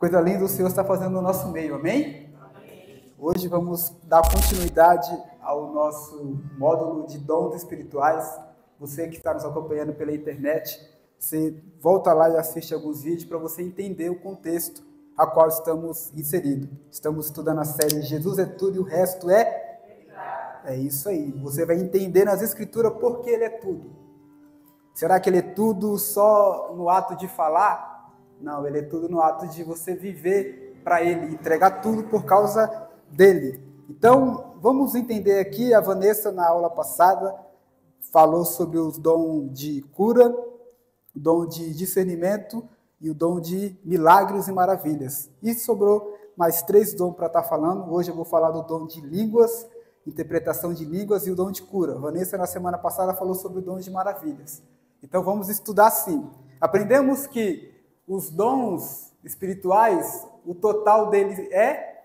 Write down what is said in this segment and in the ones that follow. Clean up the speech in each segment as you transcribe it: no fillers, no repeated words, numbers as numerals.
Coisa linda o Senhor está fazendo no nosso meio, amém? Hoje vamos dar continuidade ao nosso módulo de dons espirituais. Você que está nos acompanhando pela internet, você volta lá e assiste alguns vídeos para você entender o contexto a qual estamos inseridos. Estamos estudando a série Jesus é tudo e o resto é isso aí. Você vai entender nas escrituras por que ele é tudo. Será que ele é tudo só no ato de falar? Não, ele é tudo no ato de você viver para ele, entregar tudo por causa dele. Então, vamos entender aqui, a Vanessa, na aula passada, falou sobre os dons de cura, o dom de discernimento e o dom de milagres e maravilhas. E sobrou mais 3 dons para estar falando. Hoje eu vou falar do dom de línguas, interpretação de línguas e o dom de cura. A Vanessa, na semana passada, falou sobre o dom de maravilhas. Então, vamos estudar assim. Aprendemos que os dons espirituais, o total deles é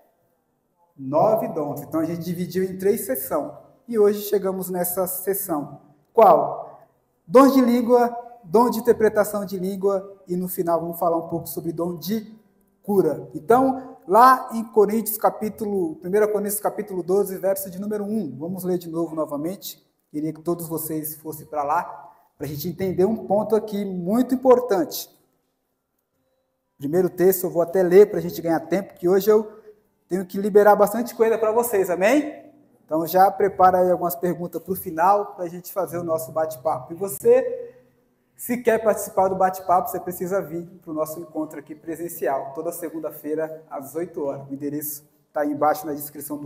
9 dons. Então, a gente dividiu em 3 sessões. E hoje chegamos nessa sessão. Qual? Dom de língua, dom de interpretação de língua e, no final, vamos falar um pouco sobre dom de cura. Então, lá em 1 Coríntios, capítulo 12, verso de número 1. Vamos ler de novo novamente. Queria que todos vocês fossem para lá, para a gente entender um ponto aqui muito importante. Primeiro texto, eu vou até ler para a gente ganhar tempo, que hoje eu tenho que liberar bastante coisa para vocês, amém? Então já prepara aí algumas perguntas para o final, para a gente fazer o nosso bate-papo. E você, se quer participar do bate-papo, você precisa vir para o nosso encontro aqui presencial, toda segunda-feira, às 8 horas. O endereço está aí embaixo na descrição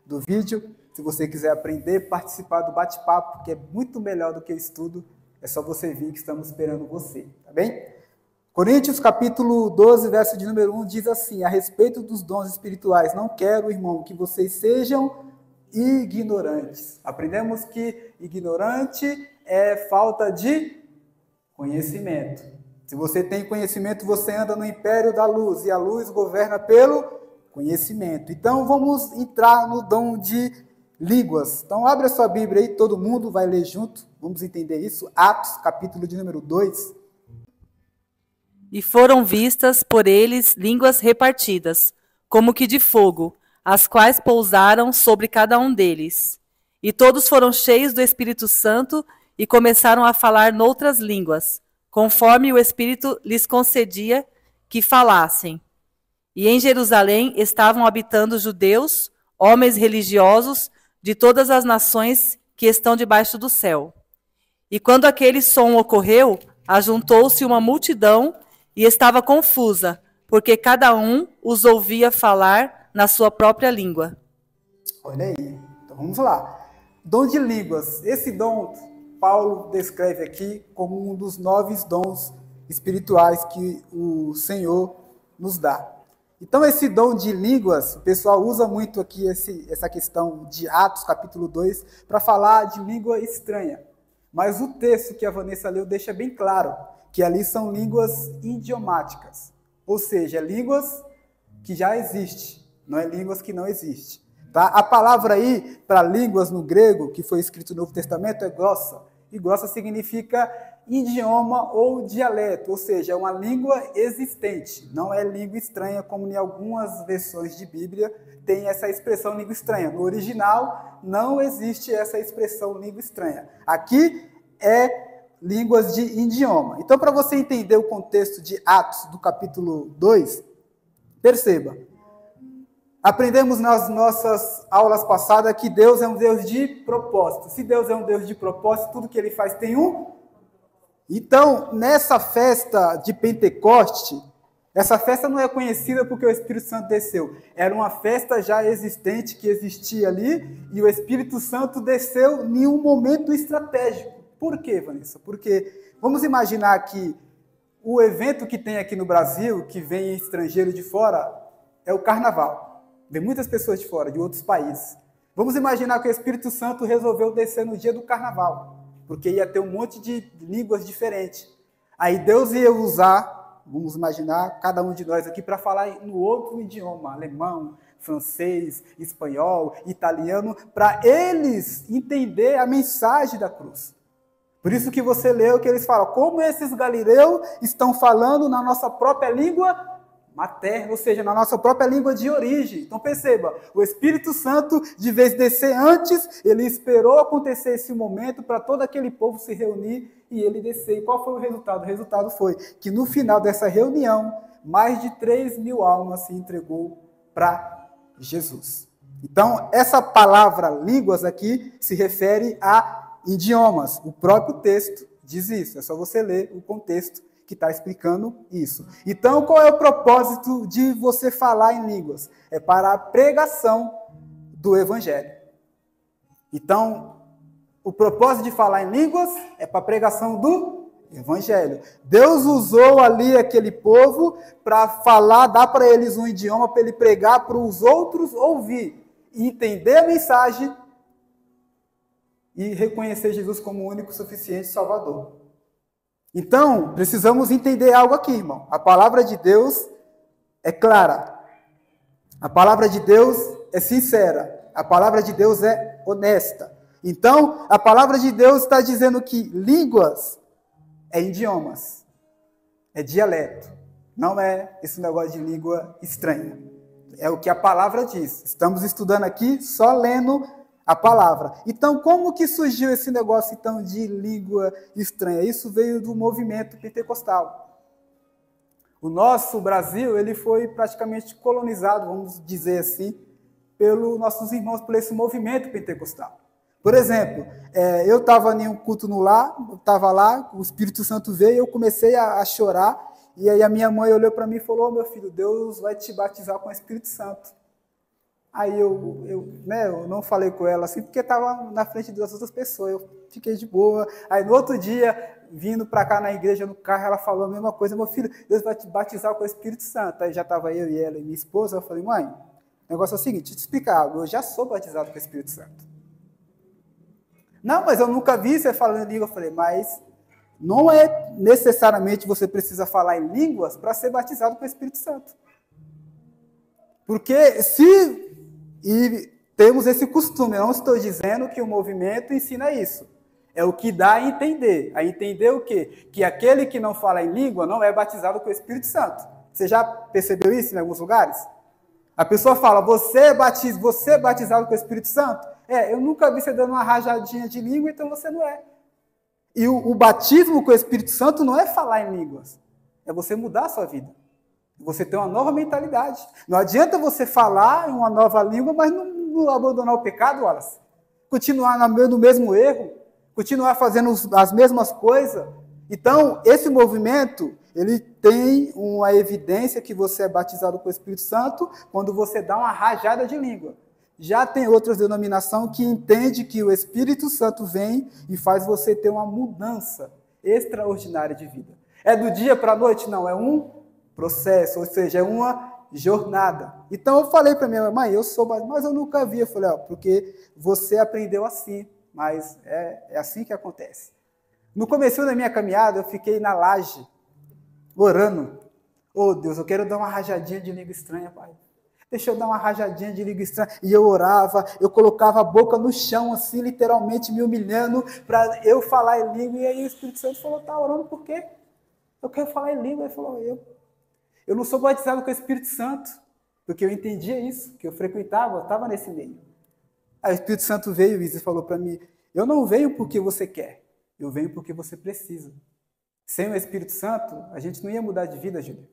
do vídeo. Se você quiser aprender, participar do bate-papo, que é muito melhor do que o estudo, é só você vir que estamos esperando você, tá bem? Coríntios, capítulo 12, verso de número 1, diz assim: a respeito dos dons espirituais, não quero, irmão, que vocês sejam ignorantes. Aprendemos que ignorante é falta de conhecimento. Se você tem conhecimento, você anda no império da luz, e a luz governa pelo conhecimento. Então, vamos entrar no dom de línguas. Então, abre a sua Bíblia aí, todo mundo vai ler junto, vamos entender isso. Atos, capítulo de número 2. E foram vistas por eles línguas repartidas, como que de fogo, as quais pousaram sobre cada um deles. E todos foram cheios do Espírito Santo e começaram a falar noutras línguas, conforme o Espírito lhes concedia que falassem. E em Jerusalém estavam habitando judeus, homens religiosos de todas as nações que estão debaixo do céu. E quando aquele som ocorreu, ajuntou-se uma multidão e estava confusa, porque cada um os ouvia falar na sua própria língua. Olha aí, então vamos lá. Dom de línguas. Esse dom, Paulo descreve aqui como um dos 9 dons espirituais que o Senhor nos dá. Então, esse dom de línguas, o pessoal usa muito aqui essa questão de Atos, capítulo 2, para falar de língua estranha. Mas o texto que a Vanessa leu deixa bem claro que ali são línguas idiomáticas, ou seja, línguas que já existem, não é línguas que não existem. Tá? A palavra aí para línguas no grego, que foi escrito no Novo Testamento, é glossa, e glossa significa idioma ou dialeto, ou seja, é uma língua existente, não é língua estranha, como em algumas versões de Bíblia tem essa expressão língua estranha. No original não existe essa expressão língua estranha. Aqui é línguas de idioma. Então, para você entender o contexto de Atos, do capítulo 2, perceba. Aprendemos nas nossas aulas passadas que Deus é um Deus de propósito. Se Deus é um Deus de propósito, tudo que ele faz tem um. Então, nessa festa de Pentecoste, essa festa não é conhecida porque o Espírito Santo desceu. Era uma festa já existente, que existia ali, e o Espírito Santo desceu em um momento estratégico. Por quê, Vanessa? Porque vamos imaginar que o evento que tem aqui no Brasil, que vem estrangeiro de fora, é o Carnaval. Vem muitas pessoas de fora, de outros países. Vamos imaginar que o Espírito Santo resolveu descer no dia do Carnaval, porque ia ter um monte de línguas diferentes. Aí Deus ia usar, vamos imaginar, cada um de nós aqui para falar no outro idioma, alemão, francês, espanhol, italiano, para eles entender a mensagem da cruz. Por isso que você leu que eles falam, como esses galileus estão falando na nossa própria língua materna, ou seja, na nossa própria língua de origem. Então perceba, o Espírito Santo, de vez de descer antes, ele esperou acontecer esse momento para todo aquele povo se reunir e ele descer. E qual foi o resultado? O resultado foi que no final dessa reunião, mais de 3.000 almas se entregou para Jesus. Então, essa palavra línguas aqui se refere a idiomas. O próprio texto diz isso, é só você ler o contexto que está explicando isso. Então, qual é o propósito de você falar em línguas? É para a pregação do Evangelho. Então, o propósito de falar em línguas é para a pregação do Evangelho. Deus usou ali aquele povo para falar, dar para eles um idioma para ele pregar, para os outros ouvir, entender a mensagem e reconhecer Jesus como o único suficiente Salvador. Então, precisamos entender algo aqui, irmão. A palavra de Deus é clara. A palavra de Deus é sincera. A palavra de Deus é honesta. Então, a palavra de Deus está dizendo que línguas é idiomas, é dialeto. Não é esse negócio de língua estranha. É o que a palavra diz. Estamos estudando aqui só lendo a palavra. Então, como que surgiu esse negócio então de língua estranha? Isso veio do movimento pentecostal. O nosso Brasil, ele foi praticamente colonizado, vamos dizer assim, pelos nossos irmãos, por esse movimento pentecostal. Por exemplo, eu estava em um culto no lar, estava lá, o Espírito Santo veio e eu comecei a chorar, e aí a minha mãe olhou para mim e falou: meu filho, Deus vai te batizar com o Espírito Santo. Aí eu não falei com ela assim, porque estava na frente das outras pessoas, eu fiquei de boa. Aí no outro dia, vindo para cá na igreja, no carro, ela falou a mesma coisa: meu filho, Deus vai te batizar com o Espírito Santo. Aí já estava eu e ela e minha esposa, eu falei: mãe, o negócio é o seguinte, deixa eu te explicar algo, eu já sou batizado com o Espírito Santo. Não, mas eu nunca vi você falando em língua. Eu falei: mas não é necessariamente você precisa falar em línguas para ser batizado com o Espírito Santo. Porque e temos esse costume, eu não estou dizendo que o movimento ensina isso. É o que dá a entender. A entender o quê? Que aquele que não fala em língua não é batizado com o Espírito Santo. Você já percebeu isso em alguns lugares? A pessoa fala: você é batizado com o Espírito Santo? Eu nunca vi você dando uma rajadinha de língua, então você não é. E o batismo com o Espírito Santo não é falar em línguas. É você mudar a sua vida. Você tem uma nova mentalidade. Não adianta você falar em uma nova língua, mas não abandonar o pecado, Wallace. Continuar no mesmo erro, continuar fazendo as mesmas coisas. Então, esse movimento, ele tem uma evidência que você é batizado com o Espírito Santo quando você dá uma rajada de língua. Já tem outras denominações que entendem que o Espírito Santo vem e faz você ter uma mudança extraordinária de vida. É do dia para a noite? Não, é um processo, ou seja, é uma jornada. Então eu falei para minha mãe: eu sou, mas eu nunca vi. Eu falei: porque você aprendeu assim, mas é assim que acontece. No começo da minha caminhada, eu fiquei na laje, orando. Oh Deus, eu quero dar uma rajadinha de língua estranha, Pai. Deixa eu dar uma rajadinha de língua estranha. E eu orava, eu colocava a boca no chão, assim, literalmente me humilhando, para eu falar em língua. E aí o Espírito Santo falou: tá orando por quê? Eu quero falar em língua. Ele falou: eu não sou batizado com o Espírito Santo, porque eu entendia isso, que eu frequentava, eu estava nesse meio. Aí o Espírito Santo veio e falou para mim: eu não venho porque você quer, eu venho porque você precisa. Sem o Espírito Santo, a gente não ia mudar de vida, Júlio.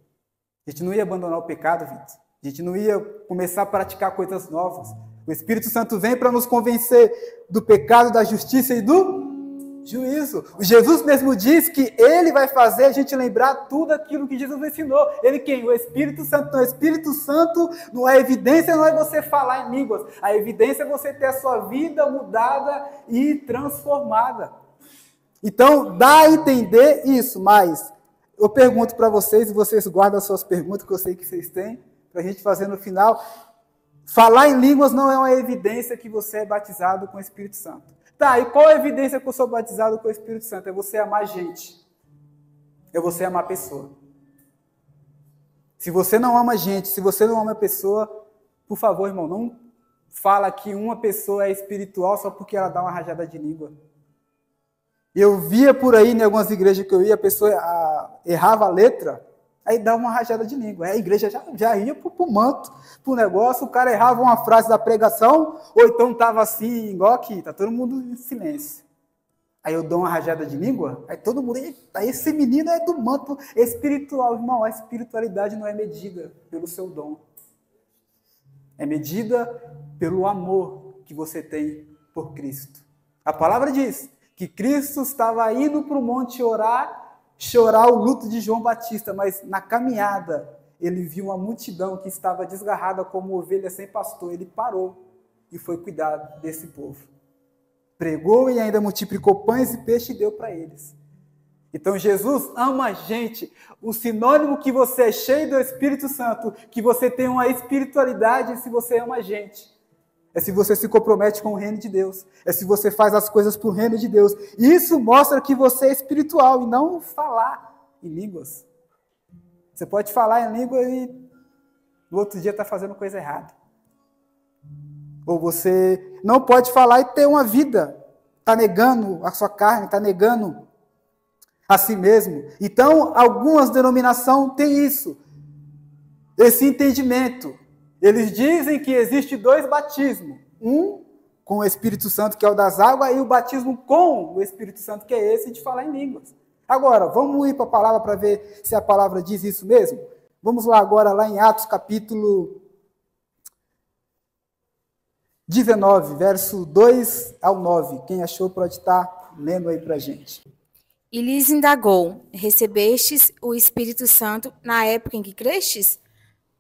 A gente não ia abandonar o pecado, Vitor. A gente não ia começar a praticar coisas novas. O Espírito Santo vem para nos convencer do pecado, da justiça e do juízo. O Jesus mesmo diz que ele vai fazer a gente lembrar tudo aquilo que Jesus ensinou. Ele quem? O Espírito Santo. Então, o Espírito Santo, não é evidência, não é você falar em línguas. A evidência é você ter a sua vida mudada e transformada. Então, dá a entender isso, mas eu pergunto para vocês, e vocês guardam as suas perguntas, que eu sei que vocês têm, para a gente fazer no final. Falar em línguas não é uma evidência que você é batizado com o Espírito Santo. Tá, e qual a evidência que eu sou batizado com o Espírito Santo? É você amar gente. É você amar pessoa. Se você não ama gente, se você não ama pessoa, por favor, irmão, não fala que uma pessoa é espiritual só porque ela dá uma rajada de língua. Eu via por aí, em algumas igrejas que eu ia, a pessoa errava a letra, Aí dá uma rajada de língua. Aí a igreja já ia pro manto, pro negócio, o cara errava uma frase da pregação, ou então estava assim, igual aqui, tá todo mundo em silêncio. Aí eu dou uma rajada de língua, aí todo mundo, eita, esse menino é do manto espiritual. Irmão, a espiritualidade não é medida pelo seu dom. É medida pelo amor que você tem por Cristo. A palavra diz que Cristo estava indo para o monte orar, chorar o luto de João Batista, mas na caminhada ele viu uma multidão que estava desgarrada como ovelha sem pastor. Ele parou e foi cuidar desse povo. Pregou e ainda multiplicou pães e peixe e deu para eles. Então Jesus ama a gente. O sinônimo que você é cheio do Espírito Santo, que você tem uma espiritualidade, se você ama a gente. É se você se compromete com o reino de Deus. É se você faz as coisas para o reino de Deus. E isso mostra que você é espiritual e não falar em línguas. Você pode falar em língua e no outro dia está fazendo coisa errada. Ou você não pode falar e ter uma vida. Está negando a sua carne, está negando a si mesmo. Então, algumas denominações têm isso. Esse entendimento. Eles dizem que existe 2 batismos. Um com o Espírito Santo, que é o das águas, e o batismo com o Espírito Santo, que é esse de falar em línguas. Agora, vamos ir para a palavra para ver se a palavra diz isso mesmo? Vamos lá agora, lá em Atos capítulo 19, verso 2 ao 9. Quem achou pode estar lendo aí para a gente. E lhes indagou: recebestes o Espírito Santo na época em que crestes?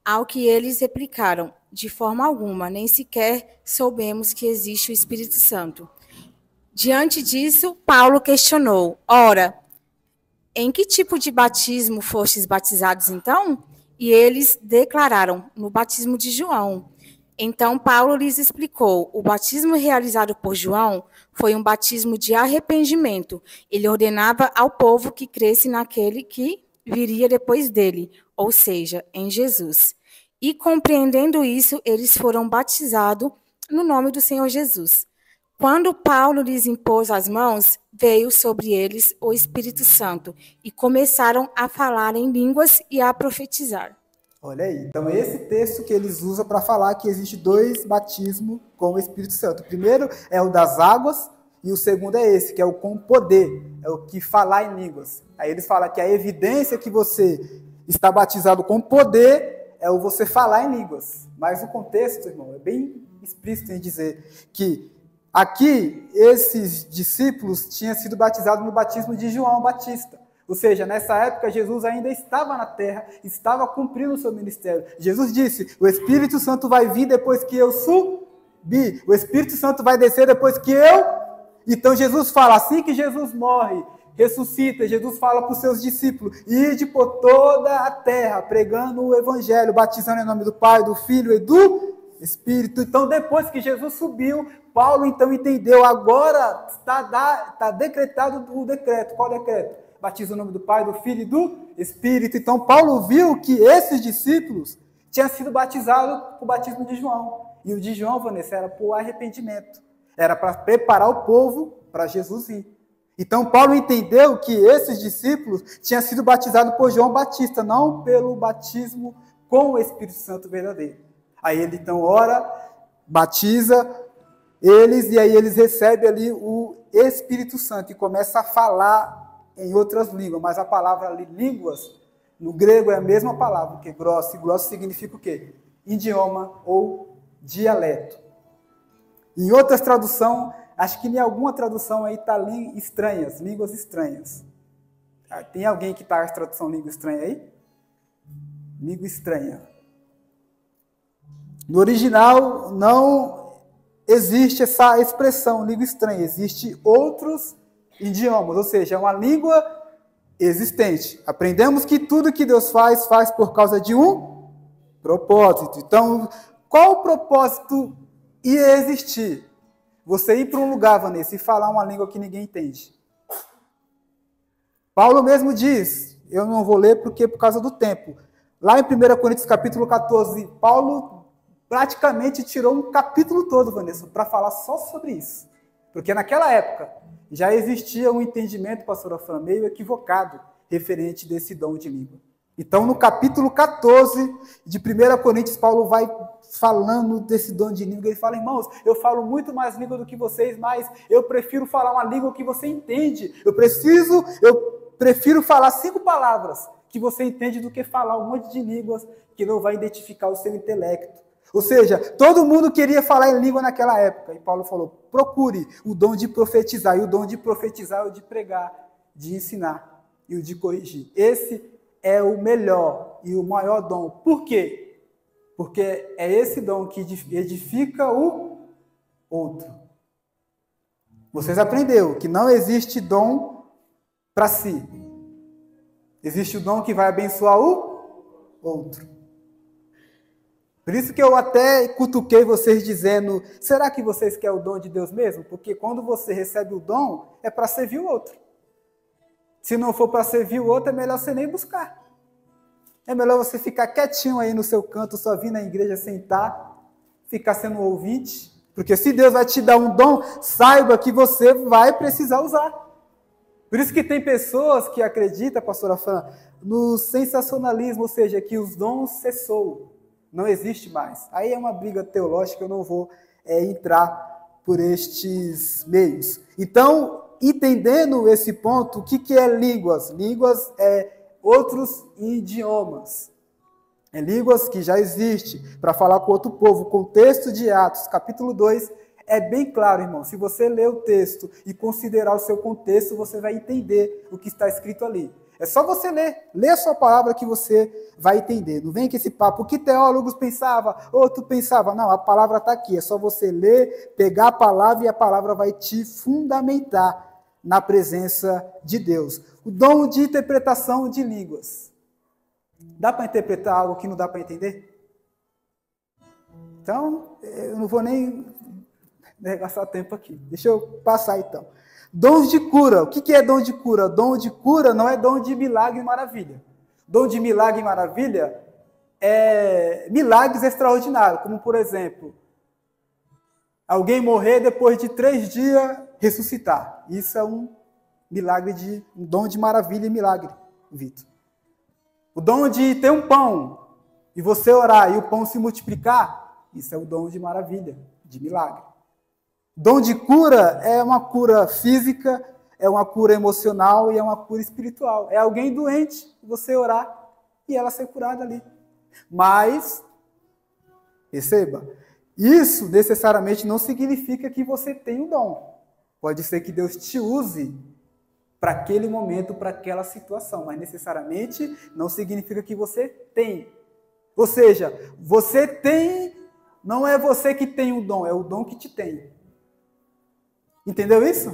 Ao que eles replicaram: de forma alguma, nem sequer soubemos que existe o Espírito Santo. Diante disso, Paulo questionou: ora, em que tipo de batismo fostes batizados então? E eles declararam: no batismo de João. Então Paulo lhes explicou: o batismo realizado por João foi um batismo de arrependimento. Ele ordenava ao povo que cresce naquele que viria depois dele, ou seja, em Jesus. E compreendendo isso, eles foram batizados no nome do Senhor Jesus. Quando Paulo lhes impôs as mãos, veio sobre eles o Espírito Santo e começaram a falar em línguas e a profetizar. Olha aí, então é esse texto que eles usam para falar que existe 2 batismos com o Espírito Santo. O primeiro é o das águas e o segundo é esse, que é o com poder, é o que falar em línguas. Aí eles falam que a evidência que você está batizado com poder é o você falar em línguas. Mas o contexto, irmão, é bem explícito em dizer que aqui esses discípulos tinham sido batizados no batismo de João Batista. Ou seja, nessa época, Jesus ainda estava na terra, estava cumprindo o seu ministério. Jesus disse: o Espírito Santo vai vir depois que eu subir. O Espírito Santo vai descer depois que eu... Então Jesus fala, assim que Jesus morre, ressuscita, Jesus fala para os seus discípulos: ide por toda a terra, pregando o Evangelho, batizando em nome do Pai, do Filho e do Espírito. Então, depois que Jesus subiu, Paulo então entendeu, agora está decretado o decreto. Qual decreto? Batiza o nome do Pai, do Filho e do Espírito. Então, Paulo viu que esses discípulos tinham sido batizados com o batismo de João. E o de João, Vanessa, era por arrependimento. Era para preparar o povo para Jesus vir. Então, Paulo entendeu que esses discípulos tinham sido batizados por João Batista, não pelo batismo com o Espírito Santo verdadeiro. Aí ele, então, ora, batiza eles, e aí eles recebem ali o Espírito Santo e começa a falar em outras línguas, mas a palavra ali, línguas, no grego é a mesma palavra, que grosso, e grosso significa o quê? Idioma ou dialeto. Em outras traduções, acho que em alguma tradução aí está estranhas, línguas estranhas. Tem alguém que está a tradução língua estranha aí? Língua estranha. No original não existe essa expressão, língua estranha, existe outros idiomas, ou seja, é uma língua existente. Aprendemos que tudo que Deus faz, faz por causa de um propósito. Então, qual o propósito ia existir? Você ir para um lugar, Vanessa, e falar uma língua que ninguém entende. Paulo mesmo diz, eu não vou ler porque por causa do tempo. Lá em 1 Coríntios capítulo 14, Paulo praticamente tirou um capítulo todo, Vanessa, para falar só sobre isso. Porque naquela época já existia um entendimento, pastora Fran, meio equivocado, referente desse dom de língua. Então, no capítulo 14 de 1 Coríntios, Paulo vai falando desse dom de língua. Ele fala, irmãos, eu falo muito mais língua do que vocês, mas eu prefiro falar uma língua que você entende. Eu prefiro falar 5 palavras que você entende do que falar um monte de línguas que não vai identificar o seu intelecto. Ou seja, todo mundo queria falar em língua naquela época. E Paulo falou, procure o dom de profetizar. E o dom de profetizar é o de pregar, de ensinar e o de corrigir. Esse é o melhor e o maior dom. Por quê? Porque é esse dom que edifica o outro. Vocês aprenderam que não existe dom para si. Existe o dom que vai abençoar o outro. Por isso que eu até cutuquei vocês dizendo, será que vocês querem o dom de Deus mesmo? Porque quando você recebe o dom, é para servir o outro. Se não for para servir o outro, é melhor você nem buscar. É melhor você ficar quietinho aí no seu canto, só vir na igreja sentar, ficar sendo um ouvinte. Porque se Deus vai te dar um dom, saiba que você vai precisar usar. Por isso que tem pessoas que acreditam, pastora Fran, no sensacionalismo, ou seja, que os dons cessou. Não existe mais. Aí é uma briga teológica, eu não vou entrar por estes meios. Então, entendendo esse ponto, o que é línguas? Línguas é outros idiomas. É línguas que já existem para falar com outro povo. O contexto de Atos, capítulo 2, é bem claro, irmão. Se você ler o texto e considerar o seu contexto, você vai entender o que está escrito ali. É só você ler. Lê a sua palavra que você vai entender. Não vem com esse papo. O que teólogos pensavam? Outro pensava. Não, a palavra está aqui. É só você ler, pegar a palavra e a palavra vai te fundamentar na presença de Deus. O dom de interpretação de línguas. Dá para interpretar algo que não dá para entender? Então, eu não vou nem gastar tempo aqui. Deixa eu passar então. Dons de cura. O que é dom de cura? Dom de cura não é dom de milagre e maravilha. Dom de milagre e maravilha é milagres extraordinários, como por exemplo, alguém morrer depois de 3 dias ressuscitar. Isso é um dom de maravilha e milagre, Vitor. O dom de ter um pão e você orar e o pão se multiplicar, isso é o dom de maravilha, de milagre. Dom de cura é uma cura física, é uma cura emocional e é uma cura espiritual. É alguém doente, você orar e ela ser curada ali. Mas, perceba, isso necessariamente não significa que você tem um dom. Pode ser que Deus te use para aquele momento, para aquela situação, mas necessariamente não significa que você tem. Ou seja, você tem, não é você que tem o dom, é o dom que te tem. Entendeu isso?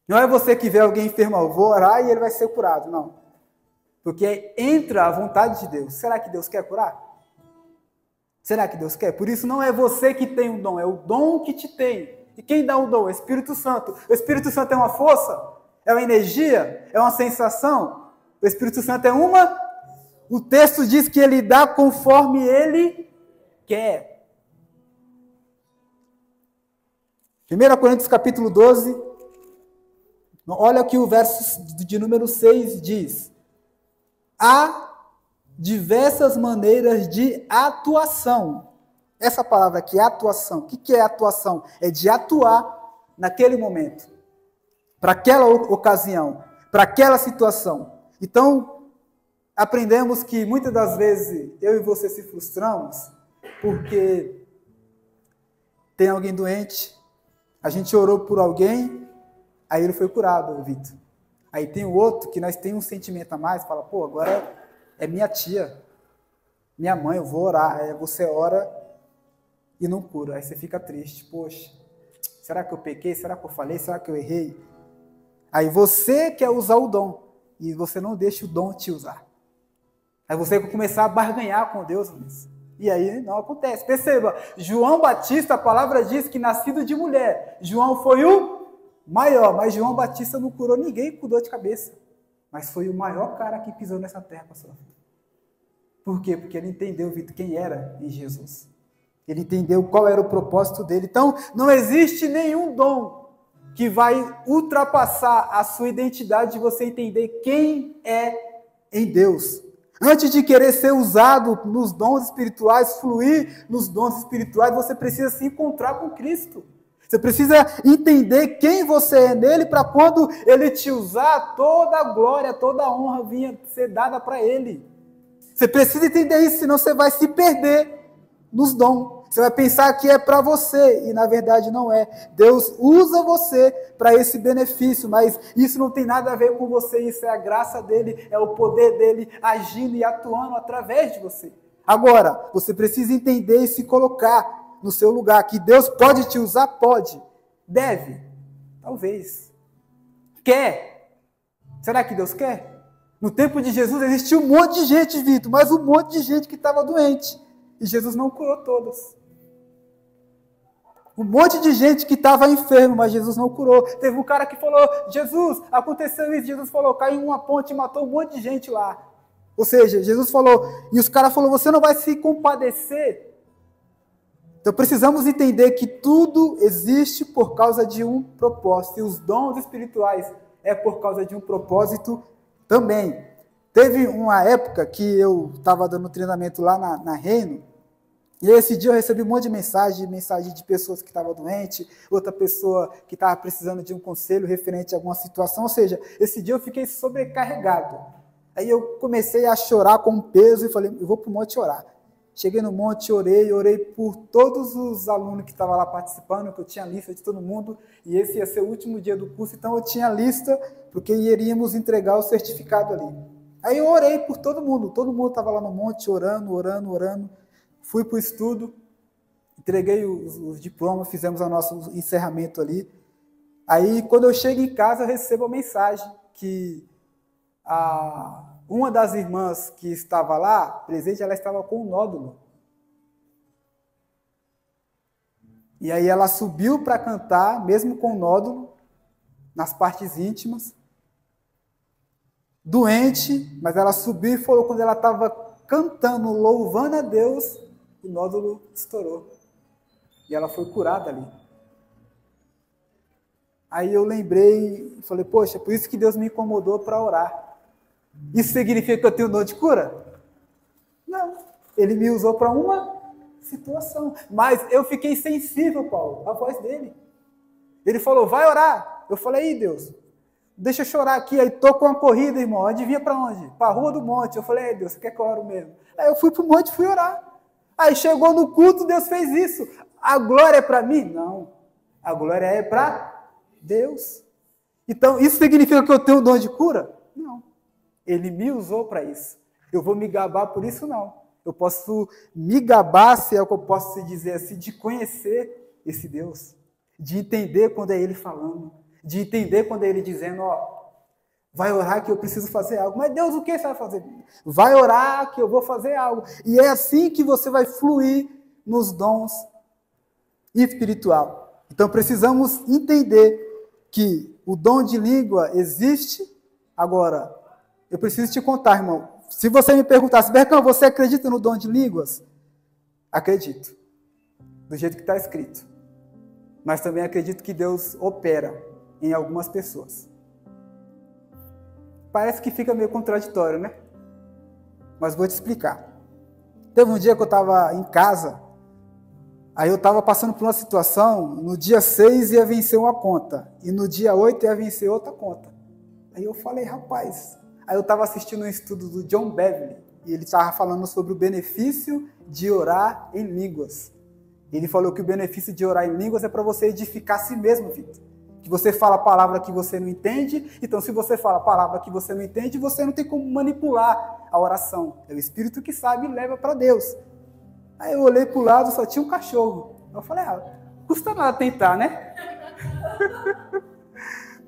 Não é você que vê alguém enfermo, eu vou orar e ele vai ser curado, não. Porque entra a vontade de Deus. Será que Deus quer curar? Será que Deus quer? Por isso não é você que tem o dom, é o dom que te tem. E quem dá o dom? O Espírito Santo. O Espírito Santo é uma força? É uma energia? É uma sensação? O Espírito Santo é uma? O texto diz que ele dá conforme ele quer. 1 Coríntios capítulo 12, olha o que o verso de número 6 diz. Há diversas maneiras de atuação. Essa palavra aqui, atuação. O que é atuação? É de atuar naquele momento, para aquela ocasião, para aquela situação. Então, aprendemos que muitas das vezes eu e você se frustramos porque tem alguém doente, a gente orou por alguém, aí ele foi curado, Vitor. Aí tem o outro que nós temos um sentimento a mais, fala, pô, agora é minha tia, minha mãe, eu vou orar. Aí você ora e não cura. Aí você fica triste, poxa, será que eu pequei? Será que eu falei? Será que eu errei? Aí você quer usar o dom e você não deixa o dom te usar. Aí você vai começar a barganhar com Deus nisso. E aí não acontece. Perceba, João Batista, a palavra diz que nascido de mulher. João foi o maior, mas João Batista não curou ninguém com dor de cabeça. Mas foi o maior cara que pisou nessa terra, pastor. Por quê? Porque ele entendeu, Vitor, quem era em Jesus. Ele entendeu qual era o propósito dele. Então, não existe nenhum dom que vai ultrapassar a sua identidade de você entender quem é em Deus. Antes de querer ser usado nos dons espirituais, fluir nos dons espirituais, você precisa se encontrar com Cristo. Você precisa entender quem você é nele, para quando ele te usar, toda a glória, toda a honra vinha ser dada para ele. Você precisa entender isso, senão você vai se perder nos dons. Você vai pensar que é para você, e na verdade não é. Deus usa você para esse benefício, mas isso não tem nada a ver com você, isso é a graça dele, é o poder dele agindo e atuando através de você. Agora, você precisa entender e se colocar no seu lugar, que Deus pode te usar? Pode. Deve? Talvez. Quer? Será que Deus quer? No tempo de Jesus existia um monte de gente, Vitor, mas um monte de gente que estava doente. E Jesus não curou todos. Um monte de gente que estava enfermo, mas Jesus não curou. Teve um cara que falou, Jesus, aconteceu isso. Jesus falou, caiu uma ponte e matou um monte de gente lá. Ou seja, Jesus falou, e os caras falaram, você não vai se compadecer? Então precisamos entender que tudo existe por causa de um propósito. E os dons espirituais é por causa de um propósito também. Teve uma época que eu estava dando treinamento lá na Reino, e esse dia eu recebi um monte de mensagem de pessoas que estavam doentes, outra pessoa que estava precisando de um conselho referente a alguma situação. Ou seja, esse dia eu fiquei sobrecarregado. Aí eu comecei a chorar com um peso e falei, eu vou para o monte orar. Cheguei no monte, orei por todos os alunos que estavam lá participando, que eu tinha lista de todo mundo, e esse ia ser o último dia do curso, então eu tinha lista, porque iríamos entregar o certificado ali. Aí eu orei por todo mundo estava lá no monte orando, fui para o estudo, entreguei os diplomas, fizemos o nosso encerramento ali. Aí quando eu chego em casa, eu recebo a mensagem que uma das irmãs que estava lá, presente, ela estava com um nódulo. E aí ela subiu para cantar, mesmo com o nódulo, nas partes íntimas, doente, mas ela subiu e falou, quando ela estava cantando, louvando a Deus, o nódulo estourou. E ela foi curada ali. Aí eu lembrei e falei, poxa, por isso que Deus me incomodou para orar. Isso significa que eu tenho dom de cura? Não. Ele me usou para uma situação. Mas eu fiquei sensível, Paulo, à voz dele. Ele falou, vai orar. Eu falei, Deus, deixa eu chorar aqui. Aí tô com uma corrida, irmão. Adivinha para onde? Para a Rua do Monte. Eu falei, Deus, você quer que eu ore mesmo? Aí eu fui para o monte e fui orar. Aí chegou no culto, Deus fez isso. A glória é para mim? Não. A glória é para Deus. Então, isso significa que eu tenho um dom de cura? Não. Ele me usou para isso. Eu vou me gabar por isso? Não. Eu posso me gabar, se é o que eu posso dizer assim, de conhecer esse Deus. De entender quando é Ele falando. De entender quando é Ele dizendo, ó, vai orar que eu preciso fazer algo. Mas Deus, o que você vai fazer? Vai orar que eu vou fazer algo. E é assim que você vai fluir nos dons espiritual. Então precisamos entender que o dom de língua existe. Agora, eu preciso te contar, irmão. Se você me perguntasse, Bercão, você acredita no dom de línguas? Acredito. Do jeito que está escrito. Mas também acredito que Deus opera em algumas pessoas. Parece que fica meio contraditório, né? Mas vou te explicar. Teve um dia que eu estava em casa, aí eu estava passando por uma situação, no dia 6 ia vencer uma conta, e no dia 8 ia vencer outra conta. Aí eu falei, rapaz... Aí eu estava assistindo um estudo do John Beverly, e ele estava falando sobre o benefício de orar em línguas. Ele falou que o benefício de orar em línguas é para você edificar a si mesmo, Vitor. Que você fala a palavra que você não entende, então se você fala a palavra que você não entende, você não tem como manipular a oração. É o Espírito que sabe e leva para Deus. Aí eu olhei para o lado, só tinha um cachorro. Eu falei, custa nada tentar, né?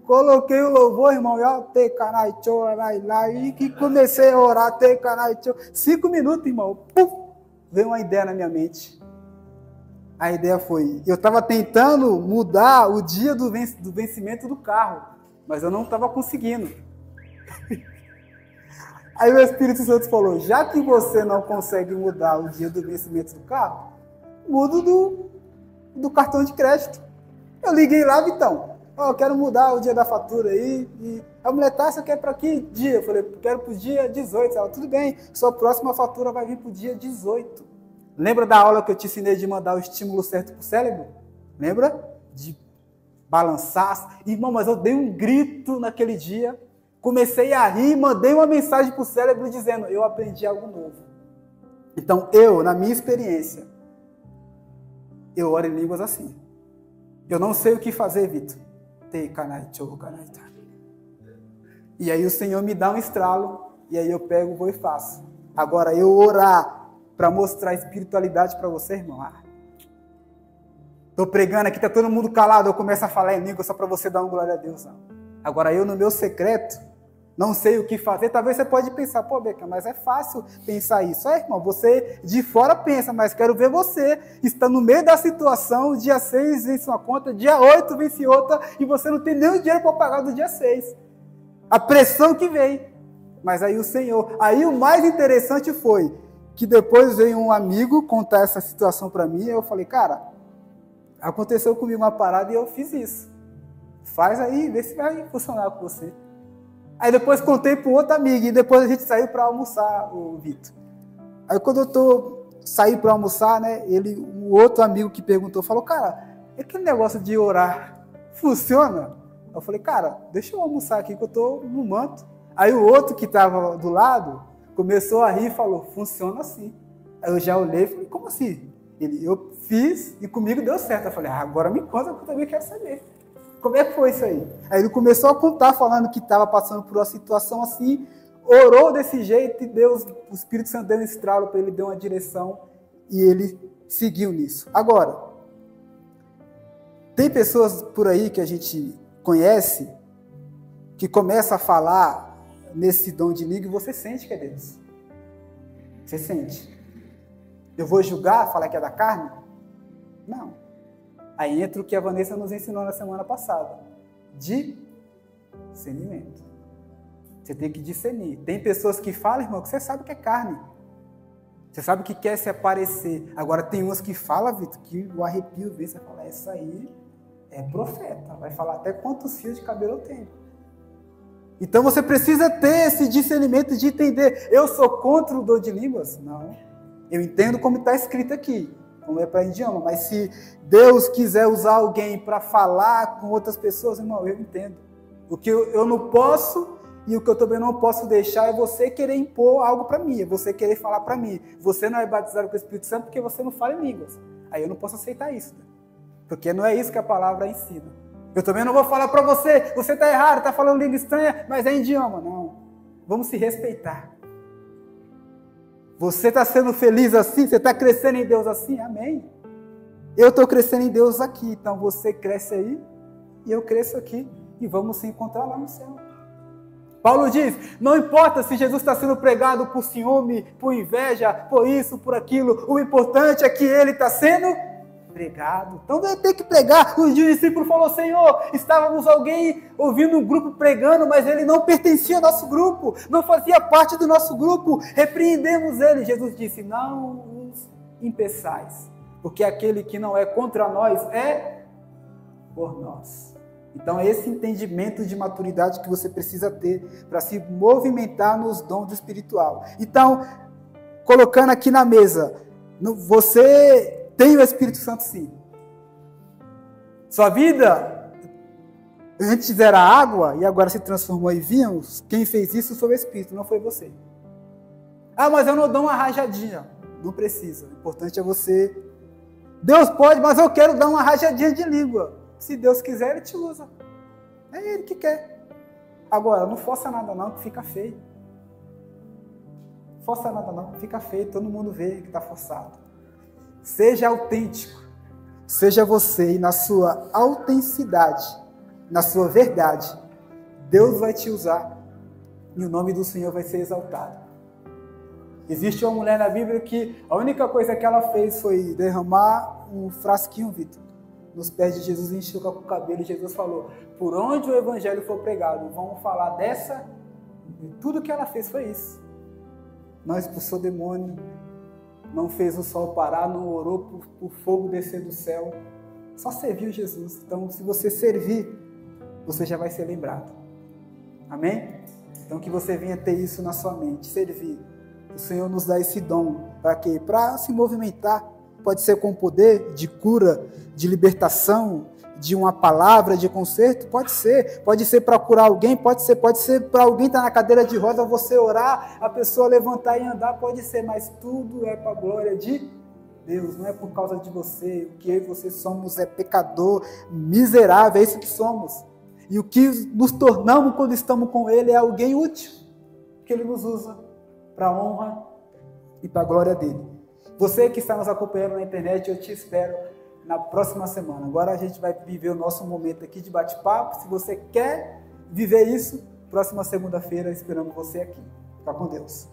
Coloquei o louvor, irmão, e que comecei a orar, 5 minutos, irmão, veio uma ideia na minha mente. A ideia foi, eu estava tentando mudar o dia do vencimento do carro, mas eu não estava conseguindo. Aí o Espírito Santo falou, já que você não consegue mudar o dia do vencimento do carro, muda do cartão de crédito. Eu liguei lá, Vitão. Ó, eu quero mudar o dia da fatura aí. E a mulher, tá, você quer para que dia? Eu falei, quero para o dia 18. Ela, tudo bem, sua próxima fatura vai vir para o dia 18. Lembra da aula que eu te ensinei de mandar o estímulo certo para o cérebro? Lembra? De balançar. Irmão, mas eu dei um grito naquele dia. Comecei a rir, mandei uma mensagem para o cérebro dizendo, eu aprendi algo novo. Então, na minha experiência, eu oro em línguas assim. Eu não sei o que fazer, Vitor. E aí o Senhor me dá um estralo, e aí eu pego, vou e faço. Agora, eu orar para mostrar espiritualidade para você, irmão. Estou pregando aqui, está todo mundo calado, eu começo a falar em língua só para você dar uma glória a Deus. Não. Agora, eu no meu secreto, não sei o que fazer. Talvez você pode pensar, pô, Beca, mas é fácil pensar isso. Irmão, você de fora pensa, mas quero ver você está no meio da situação, dia 6 vence uma conta, dia 8 vence outra, e você não tem nem o dinheiro para pagar do dia 6. A pressão que vem. Mas aí o Senhor... Aí o mais interessante foi que depois veio um amigo contar essa situação para mim, e eu falei, cara, aconteceu comigo uma parada e eu fiz isso. Faz aí, vê se vai funcionar com você. Aí depois contei para outro amigo, e depois a gente saiu para almoçar, o Vitor. Aí quando eu saí para almoçar, né, o outro amigo que perguntou, falou, cara, aquele negócio de orar funciona? Eu falei, cara, deixa eu almoçar aqui que eu estou no manto. Aí o outro que estava do lado começou a rir e falou, funciona assim. Aí eu já olhei e falei, como assim? Eu fiz e comigo deu certo. Eu falei, agora me conta que eu também quero saber. Como é que foi isso aí? Aí ele começou a contar, falando que estava passando por uma situação assim, orou desse jeito e Deus, o Espírito Santo deu um estralo para ele, deu uma direção e ele seguiu nisso. Agora, tem pessoas por aí que a gente conhece que começa a falar nesse dom de língua e você sente que é Deus. Você sente. Eu vou julgar, falar que é da carne? Não. Aí entra o que a Vanessa nos ensinou na semana passada. Discernimento. Você tem que discernir. Tem pessoas que falam, irmão, que você sabe que é carne. Você sabe que quer se aparecer. Agora tem umas que falam, Vitor, que o arrepio vem. Você fala, essa aí é profeta. Vai falar até quantos fios de cabelo eu tenho. Então você precisa ter esse discernimento de entender. Eu sou contra o dom de línguas? Não. Eu entendo como está escrito aqui, como é para idioma, mas se Deus quiser usar alguém para falar com outras pessoas, irmão, eu entendo. O que eu não posso e o que eu também não posso deixar é você querer impor algo para mim, é você querer falar para mim. Você não é batizado com o Espírito Santo porque você não fala em línguas. Aí eu não posso aceitar isso, né? Porque não é isso que a palavra ensina. Eu também não vou falar para você, você está errado, está falando língua estranha, mas é idioma. Não. Vamos se respeitar. Você está sendo feliz assim? Você está crescendo em Deus assim? Amém. Eu estou crescendo em Deus aqui. Então você cresce aí e eu cresço aqui. E vamos se encontrar lá no céu. Paulo diz, não importa se Jesus está sendo pregado por ciúme, por inveja, por isso, por aquilo. O importante é que ele está sendo pregado. Então vai ter que pregar. O discípulo falou, Senhor, estávamos alguém ouvindo um grupo pregando, mas ele não pertencia ao nosso grupo, não fazia parte do nosso grupo. Repreendemos ele. Jesus disse, não os impeçais, porque aquele que não é contra nós é por nós. Então é esse entendimento de maturidade que você precisa ter para se movimentar nos dons do espiritual. Então, colocando aqui na mesa, você tem o Espírito Santo, sim. Sua vida antes era água e agora se transformou em vinho. Quem fez isso foi o Espírito, não foi você. Ah, mas eu não dou uma rajadinha. Não precisa. O importante é você. Deus pode, mas eu quero dar uma rajadinha de língua. Se Deus quiser, Ele te usa. É Ele que quer. Agora, não força nada não, que fica feio. Força nada não, fica feio. Todo mundo vê que está forçado. Seja autêntico, seja você e na sua autenticidade, na sua verdade, Deus vai te usar e o nome do Senhor vai ser exaltado. Existe uma mulher na Bíblia que a única coisa que ela fez foi derramar um frasquinho, Vitor, nos pés de Jesus e enxugar com o cabelo, e Jesus falou, por onde o evangelho for pregado, vamos falar dessa, e tudo que ela fez foi isso. Não expulsou demônio, não fez o sol parar, não orou por fogo descer do céu. Só serviu Jesus. Então, se você servir, você já vai ser lembrado. Amém? Então que você venha ter isso na sua mente, servir. O Senhor nos dá esse dom. Para quê? Para se movimentar. Pode ser com poder de cura, de libertação, de uma palavra, de conserto, pode ser para curar alguém, pode ser para alguém estar na cadeira de roda, você orar, a pessoa levantar e andar, pode ser, mas tudo é para a glória de Deus, não é por causa de você. O que eu e você somos é pecador, miserável, é isso que somos. E o que nos tornamos quando estamos com Ele é alguém útil, que Ele nos usa para a honra e para a glória dEle. Você que está nos acompanhando na internet, eu te espero na próxima semana. Agora a gente vai viver o nosso momento aqui de bate-papo. Se você quer viver isso, próxima segunda-feira esperamos você aqui. Fica com Deus.